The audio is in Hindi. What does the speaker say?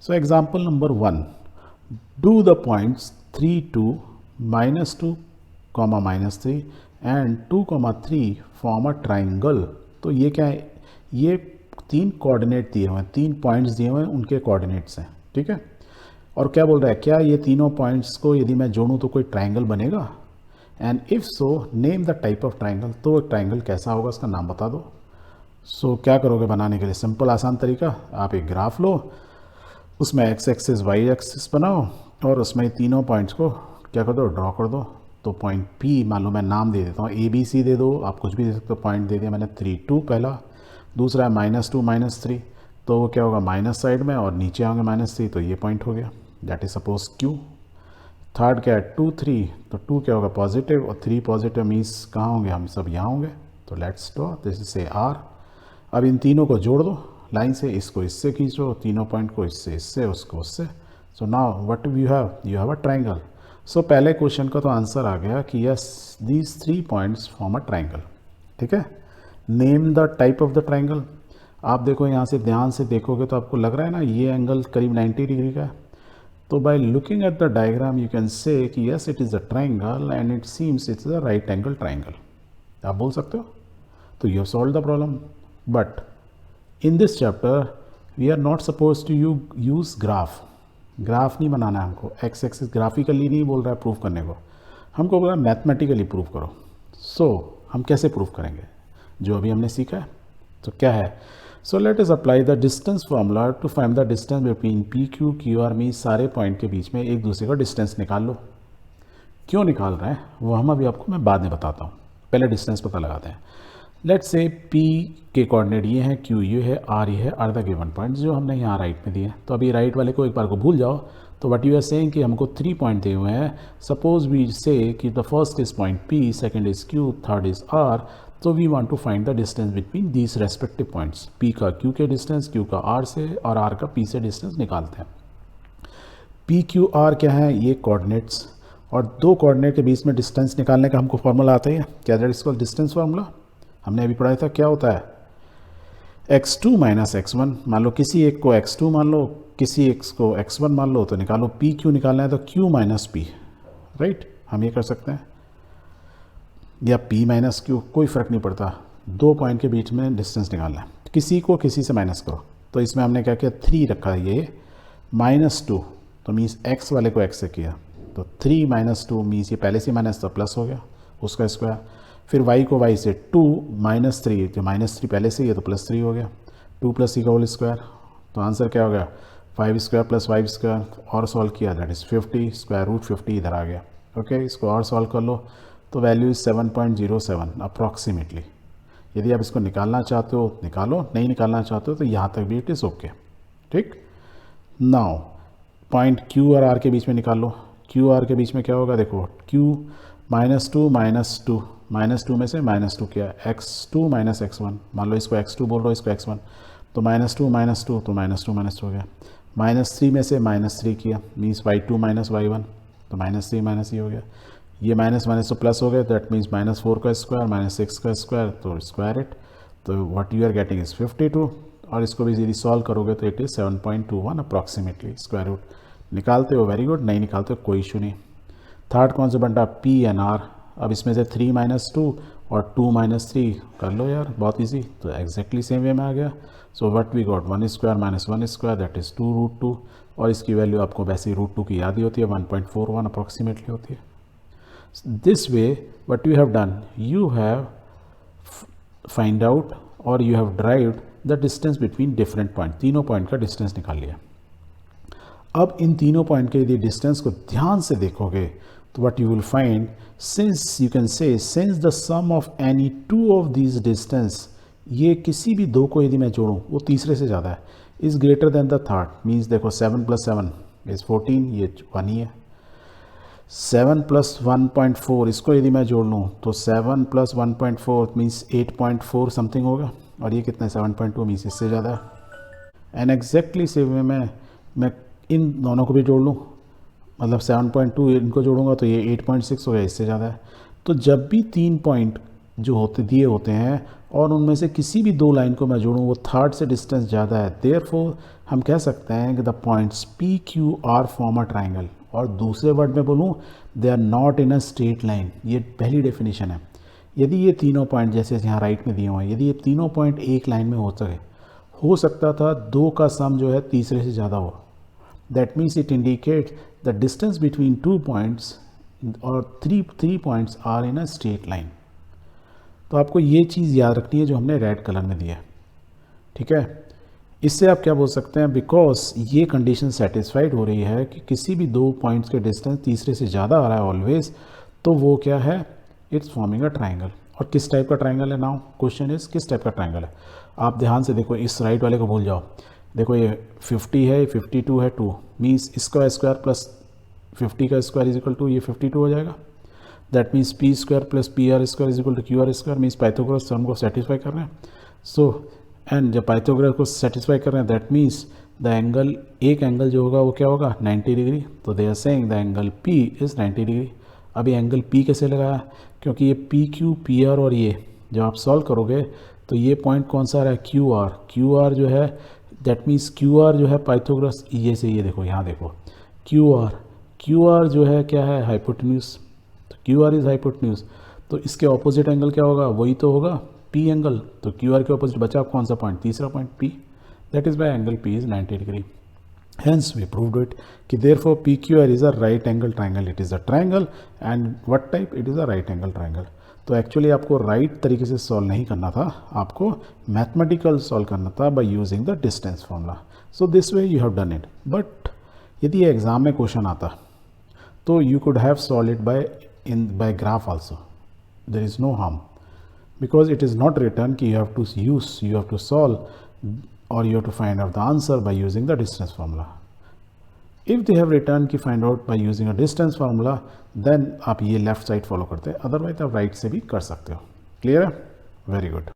So example number 1, do the points 3, 2, -2, -3 and 2, 3 form a triangle. तो ये क्या है, ये तीन कोऑर्डिनेट दिए हुए हैं, तीन पॉइंट्स दिए हुए हैं, उनके कोऑर्डिनेट्स हैं, ठीक है। और क्या बोल रहा है, क्या ये तीनों पॉइंट्स को यदि मैं जोड़ूं तो कोई ट्राइंगल बनेगा, and if so name the type of triangle. तो ट्राइंगल कैसा होगा उसका नाम बता दो। सो क्या करोगे बनाने के लिए, सिंपल आसान तरीका, आप एक ग्राफ लो, उसमें एक्स एक्सिस वाई एक्सिस बनाओ और उसमें तीनों पॉइंट्स को क्या कर दो, ड्रॉ कर दो। तो पॉइंट पी मान लो मैं नाम दे देता हूँ, ए बी सी दे दो, आप कुछ भी दे सकते हो। पॉइंट दे दिया मैंने 3, 2 पहला, दूसरा है -2, -3, तो वो क्या होगा माइनस साइड में और नीचे आएंगे -3, तो ये पॉइंट हो गया, that is suppose Q. Third क्या है 2, 3, तो 2 क्या होगा पॉजिटिव और 3 पॉजिटिव मीन्स कहाँ होंगे, हम सब यहाँ होंगे। तो लेट्स ड्रॉ दिस इज से आर। अब इन तीनों को जोड़ दो लाइन से, इसको इससे खींचो, तीनों पॉइंट को इससे इससे, उसको उससे। So now what you have a triangle. So पहले क्वेश्चन का तो आंसर आ गया कि yes these 3 points form a triangle, ठीक है। Name the type of the triangle. आप देखो यहाँ से ध्यान से देखोगे तो आपको लग रहा है ना ये एंगल करीब 90 डिग्री का है। तो by looking at the diagram you can say कि yes it is a triangle and it seems it's a right angle triangle, आप बोल सकते हो। तो you solve the problem. But in this chapter we are not suppose to use graph नहीं बनाना है हमको, एक्स एक्सिस ग्राफिकली नहीं बोल रहा है प्रूव करने को, हमको बोल रहा है मैथमेटिकली प्रूव करो। सो हम कैसे प्रूव करेंगे, जो अभी हमने सीखा है। तो क्या है, so let us apply the distance formula to find the distance between P Q Q R. Mean सारे पॉइंट के बीच में एक दूसरे का डिस्टेंस निकाल लो। क्यों निकाल रहे हैं वो हम अभी आपको मैं बाद में बताता हूँ, पहले डिस्टेंस पता लगाते हैं। लेट्स से P के कोऑर्डिनेट ये हैं, Q ये है, R ये है, आर द गिवन पॉइंट्स जो हमने यहाँ राइट में दिए हैं। तो अभी राइट वाले को एक बार को भूल जाओ। तो व्हाट यू आर सेइंग कि हमको 3 पॉइंट दिए हुए हैं। सपोज वी से कि the first is point P, second is Q, third is R। तो we want to find the distance between these respective points. P का Q के डिस्टेंस, Q का R से और R का P से डिस्टेंस निकालते हैं। P Q R क्या है, ये कोऑर्डिनेट्स, और दो कोऑर्डिनेट के बीच में डिस्टेंस निकालने का हमको फॉर्मूला आता है, क्या that is called distance formula. हमने अभी पढ़ाया था, क्या होता है x2 - x1। मान लो किसी एक को x2 मान लो, किसी एक को x1 मान लो, तो निकालो p q निकालना है तो q - p, राइट। हम ये कर सकते हैं, या p - q, कोई फ़र्क नहीं पड़ता, दो पॉइंट के बीच में डिस्टेंस निकालना है, किसी को किसी से माइनस करो। तो इसमें हमने क्या किया, 3 रखा है, ये -2 तो मीन्स x वाले को x से किया, तो 3 - 2 मीन्स ये पहले से माइनस तो प्लस हो गया उसका स्क्वायर। फिर y को y से 2 - 3, जो -3 पहले से ही है तो +3 हो गया, 2 + 3 का होल स्क्वायर। तो आंसर क्या हो गया, 5² + 5²। और सॉल्व किया दैट इज़ 50, √50 इधर आ गया। ओके, इसको और सॉल्व कर लो तो वैल्यू इज़ 7.07 अप्रॉक्सीमेटली। यदि आप इसको निकालना चाहते हो निकालो, नहीं निकालना चाहते हो तो यहाँ तक भी इट इज़ ओके, ठीक। नाउ पॉइंट Q और R के बीच में निकालो। Q R के बीच में क्या होगा, देखो Q -2 -2 में से -2 किया, x2 - x1, मान लो इसको x2 बोल रहा हूँ, इसको x1, तो -2 तो -2 हो गया। -3 में से -3 किया, मीन्स y2 - y1, तो -3 हो गया। ये माइनस तो प्लस हो गया, दैट मीन्स -4 का स्क्वायर -6 का स्क्वायर, तो स्क्वायर इट। तो what you are getting is 52, और इसको भी यदि सॉल्व करोगे तो it is 7.21 approximately. Square root निकालते हो वेरी गुड, नहीं निकालते हो कोई इशू नहीं। थर्ड कौन सा बनता, P एंड R। अब इसमें से 3 - 2 और 2 - 3 कर लो यार, बहुत इजी, तो एग्जैक्टली सेम वे में आ गया। So what we got, 1² - 1² that is 2√2, और इसकी वैल्यू आपको वैसे ही √2 की याद ही होती है, 1.41 अप्रॉक्सीमेटली होती है। This way what you have done, you have find out or you have derived the distance between different point, तीनों पॉइंट का डिस्टेंस निकाल लिया। अब इन तीनों पॉइंट के यदि डिस्टेंस को ध्यान से देखोगे तो what you will find, since you can say since the sum of any two of these distance, ये किसी भी दो को यदि मैं जोड़ूं वो तीसरे से ज़्यादा है, is greater than the third, means देखो 7 + 7 is 14, ये 1 ही है। 7 + 1.4 इसको यदि मैं जोड़ लूँ तो 7 + 1.4 मीन्स 8.4 समथिंग होगा, और ये कितना है 7.2 मीन्स इससे ज़्यादा है। एंड एग्जैक्टली सेम वे में मैं इन दोनों को भी जोड़ लूँ, मतलब 7.2 इनको जोड़ूंगा तो ये 8.6 हो गया, इससे ज़्यादा है। तो जब भी तीन पॉइंट जो होते दिए होते हैं और उनमें से किसी भी दो लाइन को मैं जोड़ूँ वो थर्ड से डिस्टेंस ज़्यादा है, देयरफॉर हम कह सकते हैं कि the points P Q R form a triangle. और दूसरे वर्ड में बोलूँ, they are not in a straight line. ये पहली डेफिनेशन है। यदि ये तीनों पॉइंट जैसे यहाँ राइट में दिए हुए हैं, यदि ये तीनों पॉइंट एक लाइन में हो सकता था दो का सम जो है तीसरे से ज़्यादा हो, that means it indicate the distance between two points और three points are in a straight line. तो आपको ये चीज़ याद रखनी है जो हमने रेड कलर में दिया है, ठीक है। इससे आप क्या बोल सकते हैं, बिकॉज ये कंडीशन सेटिस्फाइड हो रही है कि किसी भी दो पॉइंट्स के डिस्टेंस तीसरे से ज़्यादा आ रहा है ऑलवेज, तो वो क्या है, इट्स फॉर्मिंग अ ट्राइंगल। और किस टाइप का ट्राइंगल है, नाउ क्वेश्चन इज किस टाइप का ट्राइंगल है। आप ध्यान से देखो, इस राइट वाले को भूल जाओ। देखो ये 50 है, 52 है, 2 मीन्स इसका स्क्वायर प्लस 50 का स्क्वायर इज इक्वल टू ये 52 हो जाएगा। That means P square plus P R square is equal to Q R square, means Pythagoras theorem को सेटिस्फाई कर रहे हैं। सो एंड जब पाइथागोरस को सेटिस्फाई कर रहे हैं, दैट मीन्स द एंगल, एक एंगल जो होगा वो क्या होगा, 90 डिग्री। तो they are saying the angle P is 90 degree. अभी एंगल पी कैसे लगाया, क्योंकि ये पी क्यू पी आर और ये जब आप सॉल्व करोगे तो ये पॉइंट कौन सा आ रहा है, क्यू आर। क्यू आर जो है, दैट मीन्स क्यू आर जो है पाइथागोरस, ये से ये देखो यहाँ देखो क्यू आर जो है क्या है, हाइपोटेन्यूज। तो क्यू आर इज़ हाइपोटेन्यूज, तो इसके ऑपोजिट एंगल क्या होगा, वही तो होगा पी एंगल। तो क्यू आर के ऑपोजिट बचा कौन सा पॉइंट, तीसरा point P, that is by angle P is 90 degree. Hence we proved it कि therefore PQR is a right angle triangle. It is a triangle and what type? It is a right angle triangle. तो एक्चुअली आपको राइट तरीके से सॉल्व नहीं करना था, आपको मैथमेटिकल सॉल्व करना था by using the distance formula. So this way you have done it. But यदि एग्जाम में क्वेश्चन आता तो you could have solve it by graph also, there is no harm, because it is not written कि you have to solve or you have to find out the answer by using the distance formula. If they have written कि find out by using a distance formula, then आप ये लेफ्ट साइड फॉलो करते हैं, अदरवाइज आप राइट से भी कर सकते हो। क्लियर है? Very good.